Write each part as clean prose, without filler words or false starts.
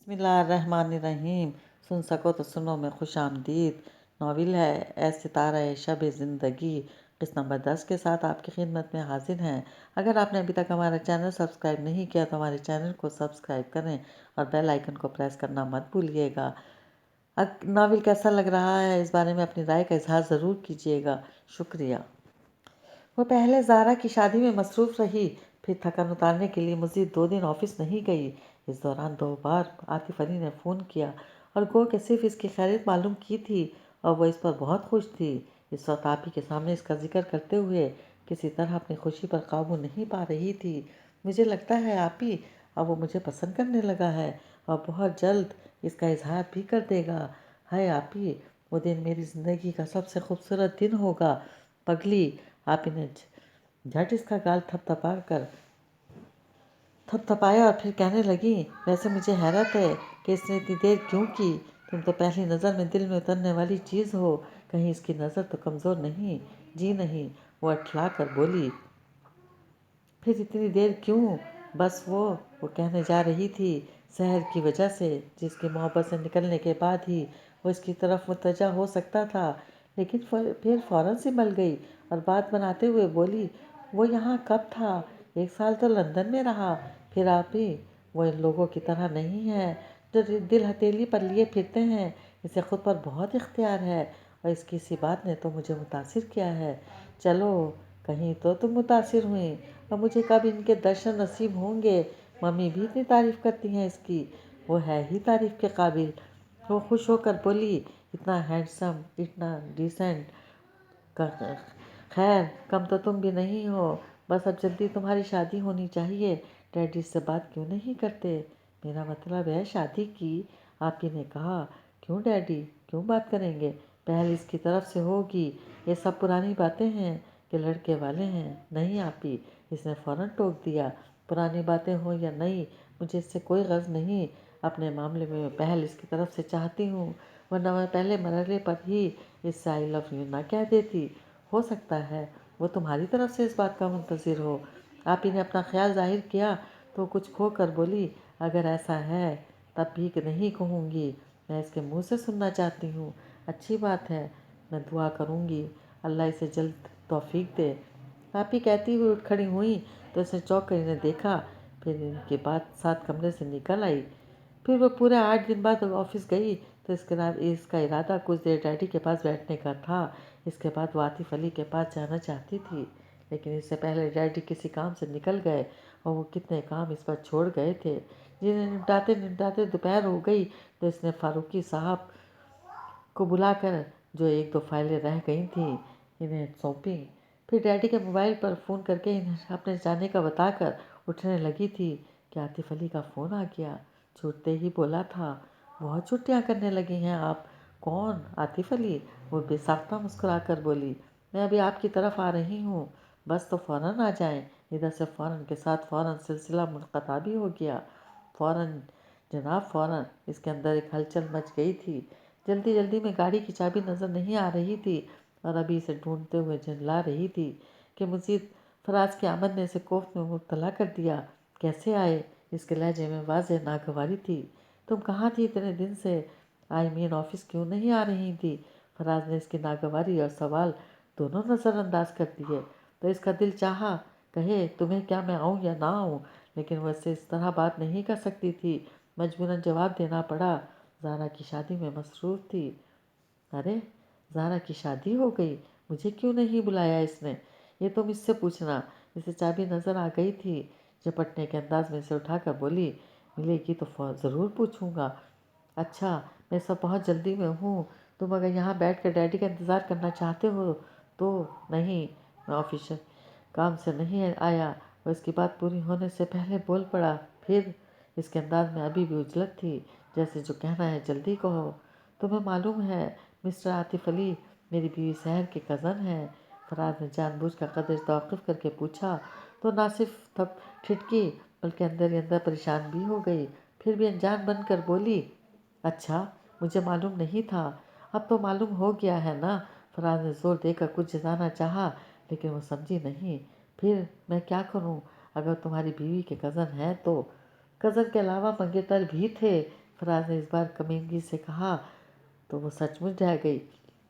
बिस्मिल्लाहिर्रहमानिर्रहीम। सुन सको तो सुनो में खुश आमदीद। नावल है ए सितारा शब ज़िंदगी, किस्त नंबर 10 के साथ आपकी खिदमत में हाजिर हैं। अगर आपने अभी तक हमारा चैनल सब्सक्राइब नहीं किया तो हमारे चैनल को सब्सक्राइब करें और बेल आइकन को प्रेस करना मत भूलिएगा। नावल कैसा लग रहा है इस बारे में अपनी राय का इजहार ज़रूर कीजिएगा। शुक्रिया। वो पहले ज़ारा की शादी में मसरूफ़ रही, फिर थकान उतारने के लिए मज़ीद 2 दिन ऑफिस नहीं गई। इस दौरान 2 बार आतिफ अली ने फ़ोन किया और गो के सिर्फ इसकी खैरियत मालूम की थी और वो इस पर बहुत खुश थी। इस वक्त आप ही के सामने इसका जिक्र करते हुए किसी तरह अपनी खुशी पर काबू नहीं पा रही थी। मुझे लगता है आप ही अब वो मुझे पसंद करने लगा है और बहुत जल्द इसका इजहार भी कर देगा। हाय आप ही, वो दिन मेरी ज़िंदगी का सबसे खूबसूरत दिन होगा। पगली, आप ने झट इसका गाल थपथपाया और फिर कहने लगी, वैसे मुझे हैरत है कि इसने इतनी देर क्यों की। तुम तो पहली नज़र में दिल में उतरने वाली चीज़ हो, कहीं इसकी नज़र तो कमज़ोर नहीं। जी नहीं, वो अठला कर बोली। फिर इतनी देर क्यों? बस वो कहने जा रही थी, शहर की वजह से, जिसकी मोहब्बत से निकलने के बाद ही वो इसकी तरफ मुतवज्जा हो सकता था। लेकिन फिर फ़ौरन सिमल गई और बात बनाते हुए बोली, वो यहाँ कब था? 1 साल तो लंदन में रहा। फिर आप ही, वो इन लोगों की तरह नहीं है जो दिल हथेली पर लिए फिरते हैं। इसे खुद पर बहुत इख्तियार है और इसकी इसी बात ने तो मुझे मुतासिर किया है। चलो, कहीं तो तुम मुतासिर हुई। और मुझे कब इनके दर्शन नसीब होंगे। मम्मी भी इतनी तारीफ़ करती हैं इसकी। वो है ही तारीफ़ के काबिल। वो खुश होकर बोली, इतना हैंडसम, इतना डिसेंट। खैर, कम तो तुम भी नहीं हो। बस अब जल्दी तुम्हारी शादी होनी चाहिए। डैडी से बात क्यों नहीं करते? मेरा मतलब है शादी की। आप ही ने कहा। क्यों डैडी, क्यों बात करेंगे? पहल इसकी तरफ से होगी। ये सब पुरानी बातें हैं कि लड़के वाले हैं। नहीं आप ही, इसने फ़ौरन टोक दिया। पुरानी बातें हो या नहीं, मुझे इससे कोई गर्ज नहीं। अपने मामले में पहल इसकी तरफ से चाहती हूँ, वरना मैं पहले मरहले पर ही इससे आई लव यू ना कह देती। हो सकता है वो तुम्हारी तरफ से इस बात का मुंतज़िर हो। आप ही ने अपना ख्याल जाहिर किया तो कुछ खो कर बोली, अगर ऐसा है तब भी नहीं कहूँगी। मैं इसके मुंह से सुनना चाहती हूँ। अच्छी बात है, मैं दुआ करूँगी अल्लाह इसे जल्द तौफीक दे। आप ही कहती हुई उठ खड़ी हुई तो इसने चौंक कर इन्हें देखा। फिर इनके बाद साथ कमरे से निकल आई। फिर वो पूरे 8 दिन बाद ऑफिस गई तो इसका इरादा कुछ देर डैडी के पास बैठने का था। इसके बाद वो आतिफ अली के पास जाना चाहती थी, लेकिन इससे पहले डैडी किसी काम से निकल गए और वो कितने काम इस पर छोड़ गए थे, जिन्हें निपटाते निपटाते दोपहर हो गई। तो इसने फारूकी साहब को बुलाकर जो 1-2 फाइलें रह गई थी इन्हें सौंपी। फिर डैडी के मोबाइल पर फ़ोन करके इन्हें अपने जाने का बताकर उठने लगी थी कि आतिफ अली का फ़ोन आ गया। छूटते ही बोला था, बहुत छुट्टियाँ करने लगी हैं आप। कौन? आतिफ अली। वो बेसाख्ता मुस्कुरा कर बोली, मैं अभी आपकी तरफ आ रही हूँ, बस तो फ़ौरन आ जाएं। इधर से फ़ौरन के साथ फ़ौरन सिलसिला मुनक़ता भी हो गया। फ़ौरन जनाब फ़ौरन। इसके अंदर एक हलचल मच गई थी। जल्दी जल्दी में गाड़ी की चाबी नज़र नहीं आ रही थी और अभी इसे ढूंढते हुए झंझला रही थी कि मज़ीद फराज की आमद ने इसे कोफ्त में मुब्तला कर दिया। कैसे आए? इसके लहजे में वाज़ेह नागवारी थी। तुम कहाँ थी इतने दिन से? आई मीन ऑफिस क्यों नहीं आ रही थी? फराज ने इसकी नागवारी और सवाल दोनों नज़रअंदाज कर दिए तो इसका दिल चाहा कहे, तुम्हें क्या मैं आऊँ या ना आऊँ, लेकिन वैसे इस तरह बात नहीं कर सकती थी। मजबूरन जवाब देना पड़ा। ज़ारा की शादी में मसरूफ़ थी। अरे, ज़ारा की शादी हो गई? मुझे क्यों नहीं बुलाया इसने? ये तो मुझसे पूछना। इसे चाबी नज़र आ गई थी। झपटने के अंदाज में इसे उठाकर बोली, मिलेगी तो ज़रूर पूछूंगा। अच्छा, मैं सब बहुत जल्दी में हूँ। तुम अगर यहाँ बैठ कर डैडी का इंतज़ार करना चाहते हो तो। नहीं, मैं ऑफिस काम से नहीं आया। और इसकी बात पूरी होने से पहले बोल पड़ा। फिर इसके अंदाज में अभी भी उजलत थी, जैसे जो कहना है जल्दी कहो। तुम्हें मालूम है मिस्टर आतिफ अली मेरी बीवी सहर के कज़न हैं। फराज ने जानबूझकर कदर तौक़ुफ़ करके पूछा तो ना सिर्फ तब ठिठकी बल्कि अंदर ही अंदर परेशान भी हो गई। फिर भी अनजान बनकर बोली, अच्छा, मुझे मालूम नहीं था। अब तो मालूम हो गया है ना? फराज ने जोर देकर कुछ जताना चाहा लेकिन वो समझी नहीं। फिर मैं क्या करूं? अगर तुम्हारी बीवी के कज़न हैं तो? कज़न के अलावा मंगेतर भी थे। फराज ने इस बार कमीनगी से कहा तो वो सचमुच डर गई।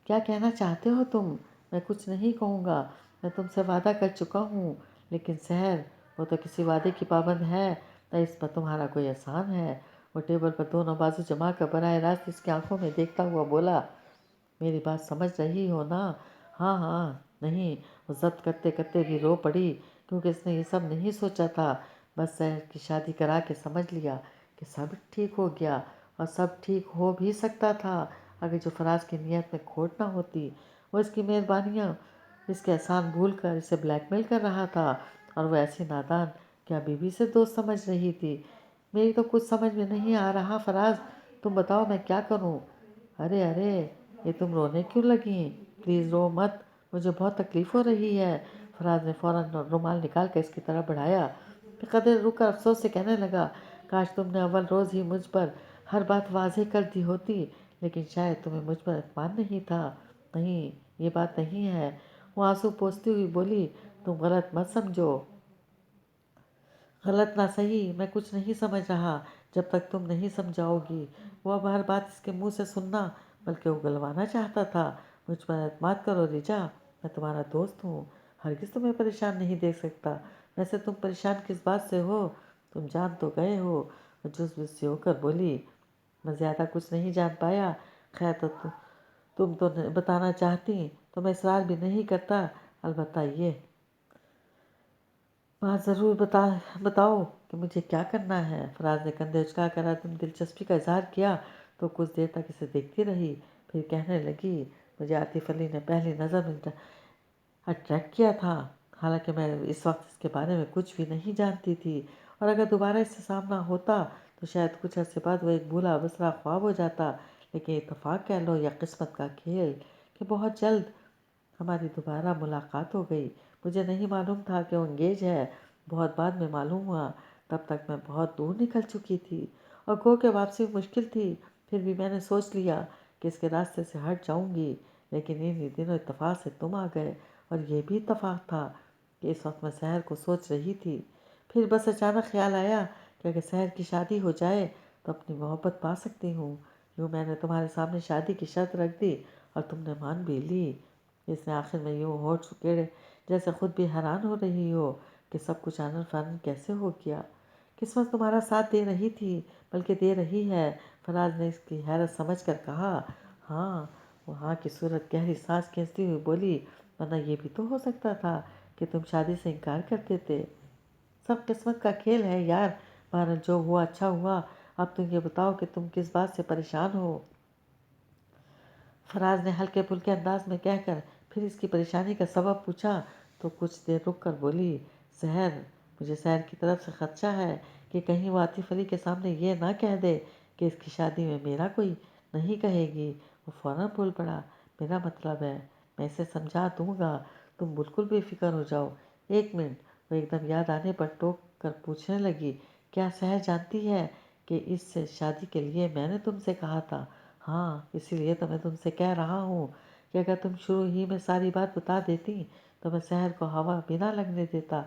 क्या कहना चाहते हो तुम? मैं कुछ नहीं कहूँगा, मैं तुमसे वादा कर चुका हूँ। लेकिन सहर, वो तो किसी वादे की पाबंद है, न इस पर तुम्हारा कोई एहसान है। वो टेबल पर दोनों बाजू जमा कर बराह रास्त इसकी आंखों में देखता हुआ बोला, मेरी बात समझ रही हो ना? हाँ हाँ। नहीं, वो जब्त करते करते भी रो पड़ी, क्योंकि इसने ये सब नहीं सोचा था। बस सहर की शादी करा के समझ लिया कि सब ठीक हो गया, और सब ठीक हो भी सकता था अगर जो फराज की नीयत में खोट ना होती। वो इसकी मेहरबानियाँ, इसके एहसान भूल कर इसे ब्लैकमेल कर रहा था, और वो ऐसी नादान क्या बीवी से दोस्त समझ रही थी। मेरी तो कुछ समझ में नहीं आ रहा फराज, तुम बताओ मैं क्या करूं? अरे अरे, ये तुम रोने क्यों लगी? प्लीज़ रो मत, मुझे बहुत तकलीफ़ हो रही है। फराज ने फ़ौरन रुमाल निकाल कर इसकी तरफ बढ़ाया। फिर कदर रुक कर अफसोस से कहने लगा, काश तुमने अव्वल रोज़ ही मुझ पर हर बात वाज़ेह कर दी होती, लेकिन शायद तुम्हें मुझ पर एतमान नहीं था। नहीं, ये बात नहीं है। वो आंसू पोंछती हुई बोली, तुम गलत मत समझो। गलत ना सही, मैं कुछ नहीं समझ रहा जब तक तुम नहीं समझाओगी। वो अब हर बात इसके मुंह से सुनना बल्कि उगलवाना चाहता था। मुझ पर एतमाद करो रिजा, मैं तुम्हारा दोस्त हूँ, हरगिज़ तुम्हें परेशान नहीं देख सकता। वैसे तुम परेशान किस बात से हो? तुम जान तो गए हो। वो जुज़ से होकर बोली, मैं ज़्यादा कुछ नहीं जान पाया। खैर तो तुम तो बताना चाहती तो मैं इसरार भी नहीं करता। अलबत्ता ये बात ज़रूर बताओ कि मुझे क्या करना है। फराज ने कंधे उचका कर तुम दिलचस्पी का इजहार किया तो कुछ देर तक इसे देखती रही। फिर कहने लगी, मुझे आतिफ अली ने पहली नज़र में अट्रैक्ट किया था, हालांकि मैं इस वक्त इसके बारे में कुछ भी नहीं जानती थी, और अगर दोबारा इससे सामना होता तो शायद कुछ अर्से बाद वो एक भूला बिसरा ख्वाब हो जाता। लेकिन इत्तेफाक कह लो या किस्मत का खेल कि बहुत जल्द हमारी दोबारा मुलाकात हो गई। मुझे नहीं मालूम था कि वो एंगेज है, बहुत बाद में मालूम हुआ। तब तक मैं बहुत दूर निकल चुकी थी और गो के वापसी मुश्किल थी। फिर भी मैंने सोच लिया कि इसके रास्ते से हट जाऊंगी, लेकिन इन्हीं दिनों इत्तेफाक से तुम आ गए, और ये भी इत्तेफाक था कि इस वक्त मैं शहर को सोच रही थी। फिर बस अचानक ख्याल आया कि अगर शहर की शादी हो जाए तो अपनी मोहब्बत पा सकती हूँ। यूँ मैंने तुम्हारे सामने शादी की शर्त रख दी और तुमने मान भी ली। इसने आखिर में यूँ होठ सुकेड़े जैसे खुद भी हैरान हो रही हो कि सब कुछ आनन फानन कैसे हो गया। किस्मत तुम्हारा साथ दे रही थी, बल्कि दे रही है। फराज ने इसकी हैरत समझ कर कहा। हाँ। वहाँ की सूरत गहरी सांस खींचती हुई बोली, वरना ये भी तो हो सकता था कि तुम शादी से इनकार कर देते। सब किस्मत का खेल है यार। बहरहाल जो हुआ अच्छा हुआ। अब तुम ये बताओ कि तुम किस बात से परेशान हो? फराज ने हल्के फुल्के अंदाज में कहकर फिर इसकी परेशानी का सबब पूछा तो कुछ देर रुक कर बोली, सहर, मुझे सहर की तरफ से खदशा है कि कहीं वो आतिफ अली के सामने ये ना कह दे कि इसकी शादी में मेरा कोई नहीं कहेगी। वो फ़ौरन बोल पड़ा, मेरा मतलब है, मैं इसे समझा दूंगा, तुम बिल्कुल बेफिक्र हो जाओ। एक मिनट। वो एकदम याद आने पर टोक कर पूछने लगी, क्या सहर जानती है कि इससे शादी के लिए मैंने तुमसे कहा था? हाँ, इसीलिए तो मैं तुमसे कह रहा हूँ कि अगर तुम शुरू ही में सारी बात बता देती तो मैं शहर को हवा भी ना लगने देता।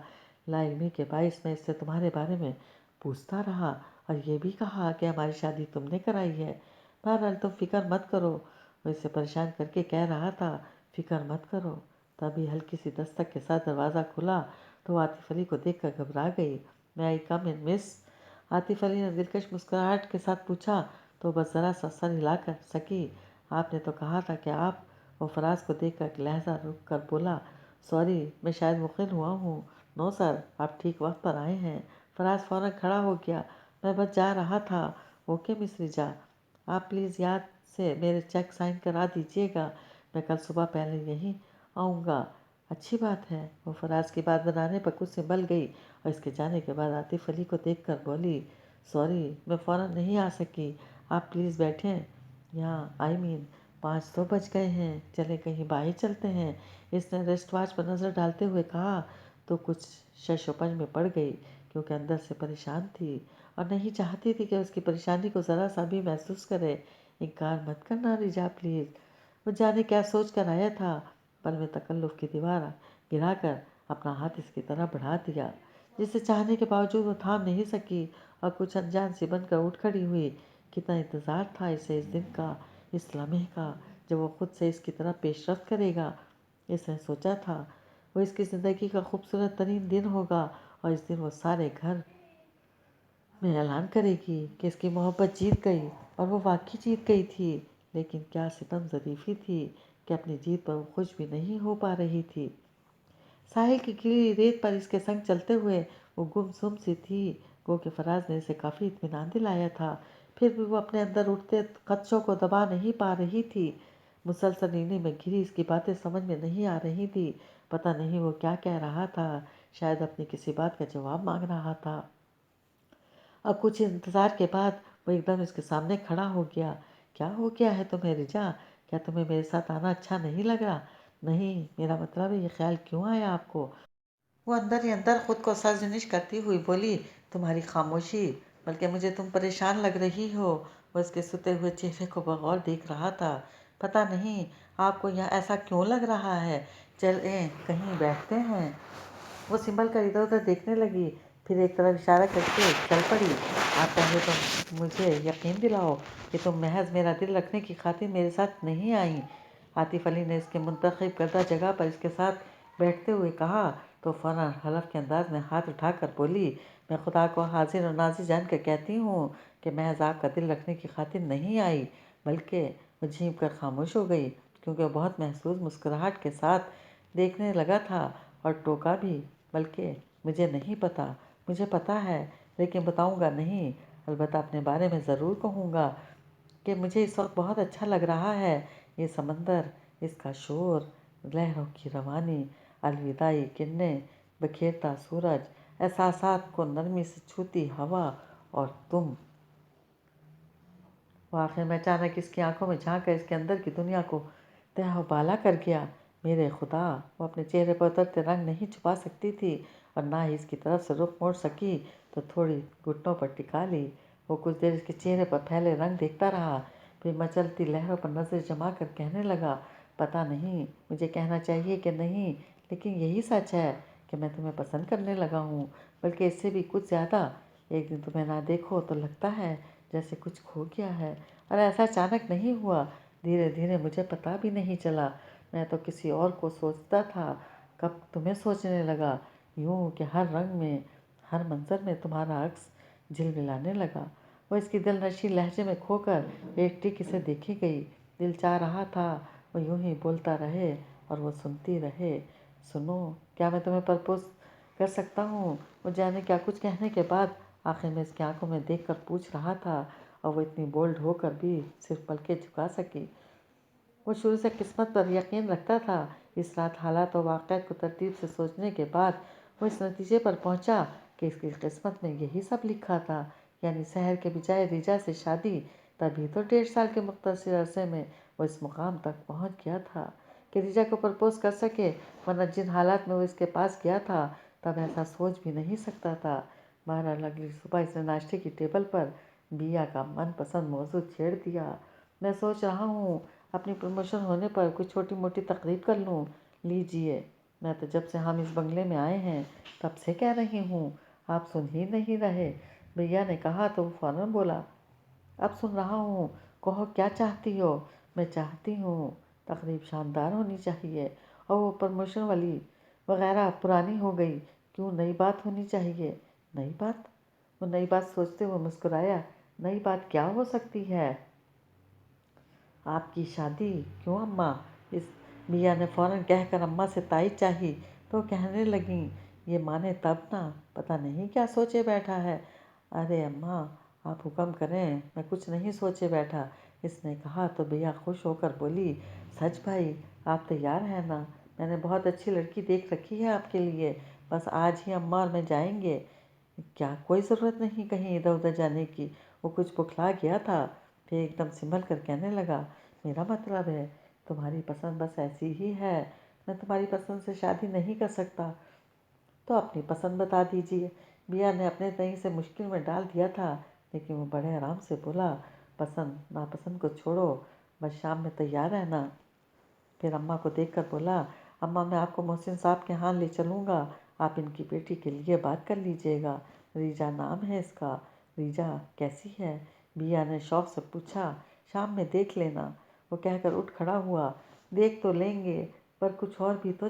लाइलमी के बाइस मैं इससे तुम्हारे बारे में पूछता रहा, और ये भी कहा कि हमारी शादी तुमने कराई है। बहरहाल तुम फिक्र मत करो। वो इसे परेशान करके कह रहा था, फिक्र मत करो। तभी हल्की सी दस्तक के साथ दरवाज़ा खुला तो वो आतिफ अली को देख कर घबरा गई। मैं आई कम इन मिस? आतिफ अली ने दिलकश मुस्कुराहट के साथ पूछा तो बस ज़रा सा सर हिला कर सकी। आपने तो कहा था कि आप। वो फराज को देख कर लहजा रुक कर बोला, सॉरी, मैं शायद मुखिल हुआ हूँ। नो सर, आप ठीक वक्त पर आए हैं। फराज फ़ौरन खड़ा हो गया, मैं बस जा रहा था। ओके मिस रिजा, आप प्लीज़ याद से मेरे चेक साइन करा दीजिएगा। मैं कल सुबह पहले यहीं आऊँगा। अच्छी बात है। वो फराज की बात बनाने पर कुछ संभल गई और इसके जाने के बाद आतिफ अली को देख कर बोली, सॉरी, मैं फ़ौरन नहीं आ सकी। आप प्लीज़ बैठें। यहाँ आई मीन 5 तो बज गए हैं, चले कहीं बाहर चलते हैं। इसने रेस्ट वॉच पर नज़र डालते हुए कहा तो कुछ शशोपंज में पड़ गई, क्योंकि अंदर से परेशान थी और नहीं चाहती थी कि उसकी परेशानी को ज़रा सा भी महसूस करे। इनकार मत करना रिजा प्लीज़। वो जाने क्या सोच कर आया था, पल में तकल्लुफ़ की दीवार गिराकर अपना हाथ इसकी तरफ बढ़ा दिया, जिसे चाहने के बावजूद वो थाम नहीं सकी और कुछ अनजान सी बनकर उठ खड़ी हुई। کتنا انتظار تھا اسے اس دن کا، اس لمحے کا جب وہ خود سے اس کی طرح پیش رفت کرے گا۔ اس نے سوچا تھا وہ اس کی زندگی کا خوبصورت ترین دن ہوگا، اور اس دن وہ سارے گھر میں اعلان کرے گی کہ اس کی محبت جیت گئی، اور وہ واقعی جیت گئی تھی۔ لیکن کیا ستم ظریفی تھی کہ اپنی جیت پر وہ خوش بھی نہیں ہو پا رہی تھی۔ ساحل کی گیلی ریت پر اس کے سنگ چلتے ہوئے وہ گم سم سی تھی، گو کہ فراز نے اسے کافی اطمینان دلایا تھا، پھر بھی وہ اپنے اندر اٹھتے خدشوں کو دبا نہیں پا رہی تھی۔ مسلسل نیندی میں گھری اس کی باتیں سمجھ میں نہیں آ رہی تھی، پتہ نہیں وہ کیا کہہ رہا تھا، شاید اپنی کسی بات کا جواب مانگ رہا تھا۔ اب کچھ انتظار کے بعد وہ ایک دم اس کے سامنے کھڑا ہو گیا۔ کیا ہو گیا ہے تمہیں رجا؟ کیا تمہیں میرے ساتھ آنا اچھا نہیں لگ رہا؟ نہیں، میرا مطلب ہے یہ خیال کیوں آیا آپ کو؟ وہ اندر ہی اندر خود کو سرزنش کرتی ہوئی بولی، تمہاری خاموشی، بلکہ مجھے تم پریشان لگ رہی ہو۔ وہ اس کے ستے ہوئے چہرے کو بغور دیکھ رہا تھا۔ پتہ نہیں آپ کو یہاں ایسا کیوں لگ رہا ہے، چلیں کہیں بیٹھتے ہیں۔ وہ سنبھل کر ادھر ادھر دیکھنے لگی، پھر ایک طرف اشارہ کر کے چل پڑی۔ آپ پہلے تو مجھے یقین دلاؤ کہ تم محض میرا دل رکھنے کی خاطر میرے ساتھ نہیں آئیں۔ عاطف علی نے اس کے منتخب کردہ جگہ پر اس کے ساتھ بیٹھتے ہوئے کہا تو فوراً حلف کے انداز میں ہاتھ اٹھا کر بولی، میں خدا کو حاضر و ناظر جان کر کہتی ہوں کہ محض آپ کا دل رکھنے کی خاطر نہیں آئی، بلکہ وہ جھینپ کر خاموش ہو گئی، کیونکہ وہ بہت محسوس مسکراہٹ کے ساتھ دیکھنے لگا تھا، اور ٹوکا بھی، بلکہ مجھے نہیں پتہ، مجھے پتہ ہے لیکن بتاؤں گا نہیں، البتہ اپنے بارے میں ضرور کہوں گا کہ مجھے اس وقت بہت اچھا لگ رہا ہے۔ یہ سمندر، اس کا شور، لہروں کی روانی، الوداعی کرنیں، بکھیرتا سورج، احساسات کو نرمی سے چھوتی ہوا، اور تم۔ وہ آخر میں اچانک اس کی آنکھوں میں جھانک کر اس کے اندر کی دنیا کو تہہ و بالا کر گیا۔ میرے خدا! وہ اپنے چہرے پر اترتے رنگ نہیں چھپا سکتی تھی، اور نہ ہی اس کی طرف سے رخ موڑ سکی، تو تھوڑی گھٹنوں پر ٹکا لی۔ وہ کچھ دیر اس کے چہرے پر پھیلے رنگ دیکھتا رہا، پھر مچلتی لہروں پر نظر جما کر کہنے لگا، پتہ نہیں مجھے کہنا چاہیے کہ نہیں، لیکن یہی سچ ہے کہ میں تمہیں پسند کرنے لگا ہوں، بلکہ اس سے بھی کچھ زیادہ۔ ایک دن تمہیں نہ دیکھو تو لگتا ہے جیسے کچھ کھو گیا ہے، اور ایسا اچانک نہیں ہوا، دھیرے دھیرے مجھے پتہ بھی نہیں چلا۔ میں تو کسی اور کو سوچتا تھا، کب تمہیں سوچنے لگا، یوں کہ ہر رنگ میں، ہر منظر میں تمہارا عکس جھلملانے لگا۔ وہ اس کی دل نشیں لہجے میں کھو کر ایک ٹک اسے دیکھی گئی۔ دل چاہ رہا تھا وہ یوں ہی بولتا رہے اور وہ سنتی رہے، سنو، کیا میں تمہیں پرپوز کر سکتا ہوں؟ وہ جانے کیا کچھ کہنے کے بعد آخر میں اس کی آنکھوں میں دیکھ کر پوچھ رہا تھا، اور وہ اتنی بولڈ ہو کر بھی صرف پلکیں جھکا سکی۔ وہ شروع سے قسمت پر یقین رکھتا تھا۔ اس رات حالات و واقعات کو ترتیب سے سوچنے کے بعد وہ اس نتیجے پر پہنچا کہ اس کی قسمت میں یہی سب لکھا تھا، یعنی سحر کے بجائے ریجا سے شادی۔ تبھی تو 1.5 سال کے مختصر عرصے میں وہ اس مقام تک پہنچ گیا تھا کہ ریجا کو پرپوز کر سکے، ورنہ جن حالات میں وہ اس کے پاس گیا تھا تب ایسا سوچ بھی نہیں سکتا تھا۔ بہرحال اگلی صبح اس نے ناشتے کی ٹیبل پر بیا کا من پسند موضوع چھیڑ دیا، میں سوچ رہا ہوں اپنی پروموشن ہونے پر کوئی چھوٹی موٹی تقریب کر لوں۔ لیجئے، میں تو جب سے ہم اس بنگلے میں آئے ہیں تب سے کہہ رہی ہوں، آپ سن ہی نہیں رہے۔ بھیا نے کہا تو وہ فوراً بولا، اب سن رہا ہوں، کہو کیا چاہتی ہو؟ میں چاہتی ہوں تقریب شاندار ہونی چاہیے، اور وہ پروموشن والی وغیرہ پرانی ہو گئی، کیوں نئی بات ہونی چاہیے۔ نئی بات؟ وہ نئی بات سوچتے ہوئے مسکرایا، نئی بات کیا ہو سکتی ہے؟ آپ کی شادی۔ کیوں اماں؟ اس بیا نے فوراً کہہ کر اماں سے تائید چاہی، تو کہنے لگیں، یہ مانے تب نا، پتہ نہیں کیا سوچے بیٹھا ہے۔ ارے اماں، آپ حکم کریں، میں کچھ نہیں سوچے بیٹھا، اس نے کہا تو بیا خوش ہو کر بولی، سچ بھائی، آپ تیار ہیں نا؟ میں نے بہت اچھی لڑکی دیکھ رکھی ہے آپ کے لیے، بس آج ہی اماں اور میں جائیں گے۔ کیا کوئی ضرورت نہیں کہیں ادھر ادھر جانے کی؟ وہ کچھ بکھلا گیا تھا، پھر ایک دم سنبھل کر کہنے لگا، میرا مطلب ہے تمہاری پسند بس ایسی ہی ہے، میں تمہاری پسند سے شادی نہیں کر سکتا۔ تو اپنی پسند بتا دیجیے۔ بیا نے اپنے تئیں سے مشکل میں ڈال دیا تھا، لیکن وہ بڑے آرام سے بولا، پسند ناپسند کو چھوڑو، بس شام میں تیار رہنا۔ پھر اماں کو دیکھ کر بولا، اماں میں آپ کو محسن صاحب کے ہاں لے چلوں گا، آپ ان کی بیٹی کے لیے بات کر لیجئے گا، ریجا نام ہے اس کا۔ ریجا کیسی ہے؟ बिया ने शौक से पूछा, शाम में देख लेना। वो कहकर उठ खड़ा हुआ। देख तो लेंगे, पर कुछ और भी तो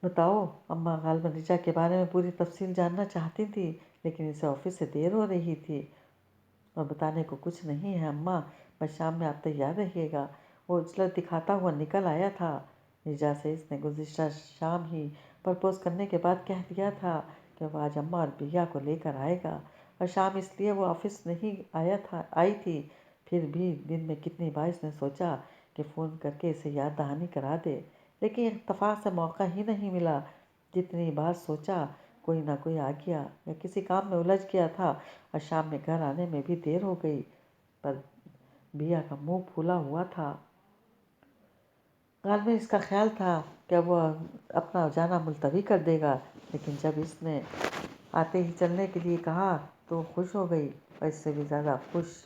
बताओ। अम्मा गालिबन रिचा के बारे में पूरी तफसील जानना चाहती थी, लेकिन इसे ऑफिस से देर हो रही थी। और बताने को कुछ नहीं है अम्मा, बस शाम में आप तैयार रहिएगा। वो उजलत दिखाता हुआ निकल आया था। रिचा से इसने गुज़िश्ता शाम ही प्रपोज करने के बाद कह दिया था कि वह आज अम्मा और बिया को लेकर आएगा, और शाम इसलिए वो ऑफिस नहीं आई थी। फिर भी दिन में कितनी बार इसने सोचा कि फ़ोन करके इसे याद दहानी करा दे, लेकिन इत्तेफाक से मौका ही नहीं मिला। जितनी बार सोचा, कोई ना कोई आ गया या किसी काम में उलझ गया था, और शाम में घर आने में भी देर हो गई। पर बिया का मुंह फूला हुआ था। गाल में इसका ख्याल था कि वह अपना जाना मुलतवी कर देगा, लेकिन जब इसने आते ही चलने के लिए कहा तो खुश हो गई, और इससे भी ज़्यादा खुश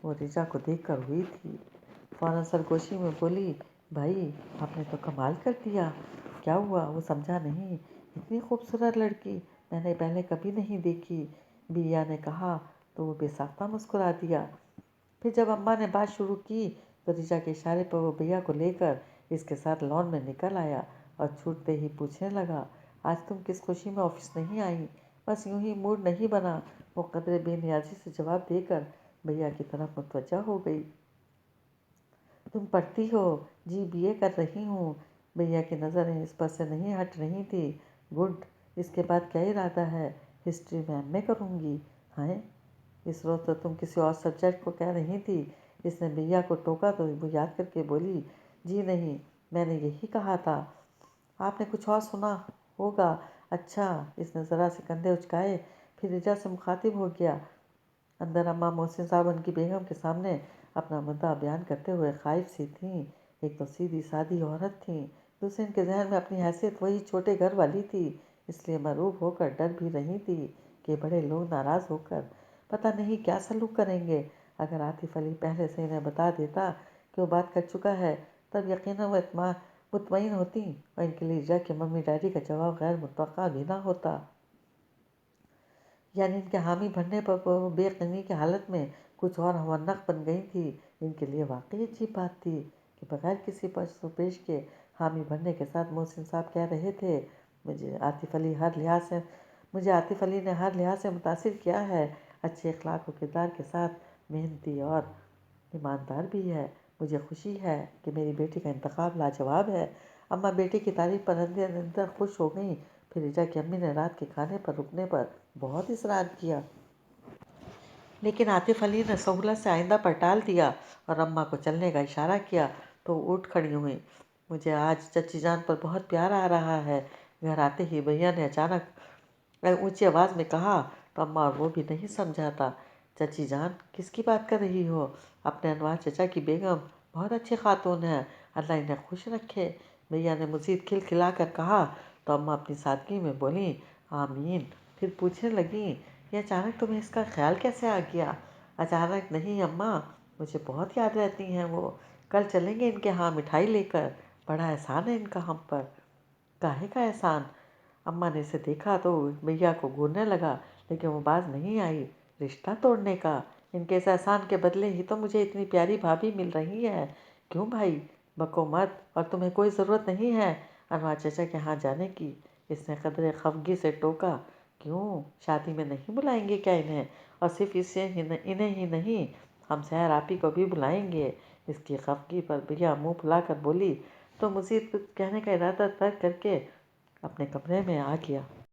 वो रिचा को देखकर हुई थी। फ़ौरन सरगोशी में बोली, भाई आपने तो कमाल कर दिया। क्या हुआ? वो समझा नहीं। इतनी खूबसूरत लड़की मैंने पहले कभी नहीं देखी, बिया ने कहा तो वो बेसाख्ता मुस्कुरा दिया। फिर जब अम्मा ने बात शुरू की तो रिचा के इशारे पर वो बिया को लेकर इसके साथ लॉन में निकल आया, और छूटते ही पूछने लगा, आज तुम किस खुशी में ऑफिस नहीं आई? बस यूं ही मूड नहीं बना। वो कदरे बेनियाजी से जवाब देकर भैया की तरफ मुतवज्जा हो गई। तुम पढ़ती हो? जी बीए कर रही हूँ। भैया की नज़रें इस पर से नहीं हट रही थी। गुड, इसके बाद क्या इरादा है? हिस्ट्री में एमए करूँगी। हैं? इस रोज़ तो तुम किसी और सब्जेक्ट को कह रही थी। इसने भैया को टोका तो वो याद करके बोली, जी नहीं, मैंने यही कहा था। आपने कुछ और सुना होगा। अच्छा। इसने ज़रा से कंधे उचकाए, फिर रिजा से मुखातिब हो गया। अंदर अम्मा मोहसिन साहब उनकी बेगम के सामने अपना मुद्दा बयान करते हुए खाइफ सी थीं। एक तो सीधी सादी औरत थीं, दूसरे इनके जहन में अपनी हैसियत वही छोटे घर वाली थी, इसलिए मरूब होकर डर भी रही थी कि बड़े लोग नाराज़ होकर पता नहीं क्या सलूक करेंगे। अगर आतिफ अली पहले से इन्हें बता देता कि वो बात कर चुका है, तब यकीनन वो मुतमईन होती, और इनके लिए रिजा के मम्मी डैडी का जवाब गैर मुतवक्का भी ना होता। यानी इनके हामी भरने पर वो बेयकीनी की हालत में कुछ और हवन्नक बन गई थी। इनके लिए वाकई अजीब बात थी कि बगैर किसी पेश के हामी भरने के साथ मोहसिन साहब कह रहे थे, मुझे आतिफ अली ने हर लिहाज से मुतासिर किया है। अच्छे अखलाक और किरदार के साथ मेहनती और ईमानदार भी है। मुझे खुशी है कि मेरी बेटी का इंतखाब लाजवाब है। अम्मा बेटी की तारीफ पर अंदर अंदर खुश हो गई। फिर रिजा की अम्मी ने रात के खाने पर रुकने पर बहुत इसरार किया, लेकिन आतिफ अली ने सहूलत से आइंदा पर टाल दिया, और अम्मा को चलने का इशारा किया तो उठ खड़ी हुई। मुझे आज चची जान पर बहुत प्यार आ रहा है। घर आते ही भैया ने अचानक ऊंची आवाज़ में कहा तो अम्मा और वो भी नहीं समझा था। चची जान किसकी बात कर रही हो? अपने अनवार चचा की बेगम बहुत अच्छी खातून है, अल्लाह इन्हें खुश रखे। भैया ने मज़ीद खिलखिला कर कहा तो अम्मा अपनी सादगी में बोली, आमीन। फिर पूछने लगी, ये अचानक तुम्हें इसका ख्याल कैसे आ गया? अचानक नहीं अम्मा, मुझे बहुत याद रहती हैं वो। कल चलेंगे इनके यहाँ मिठाई लेकर। बड़ा एहसान है इनका हम पर। काहे का एहसान? अम्मा ने इसे देखा तो भैया को घूरने लगा, लेकिन वो बाज नहीं आई। रिश्ता तोड़ने का। इनके इस एहसान के बदले ही तो मुझे इतनी प्यारी भाभी मिल रही है। क्यों भाई, बको मत, और तुम्हें कोई ज़रूरत नहीं है अनवार चचा के यहाँ जाने की। इसने कदरे खफगी से टोका। क्यों, शादी में नहीं बुलाएंगे क्या इन्हें? और सिर्फ इन्हें ही नहीं, हम सहर आपी को भी बुलाएंगे। इसकी खफगी पर भैया मुंह फुलाकर बोली तो मज़ीद कुछ कहने का इरादा तर्क करके अपने कमरे में आ गया।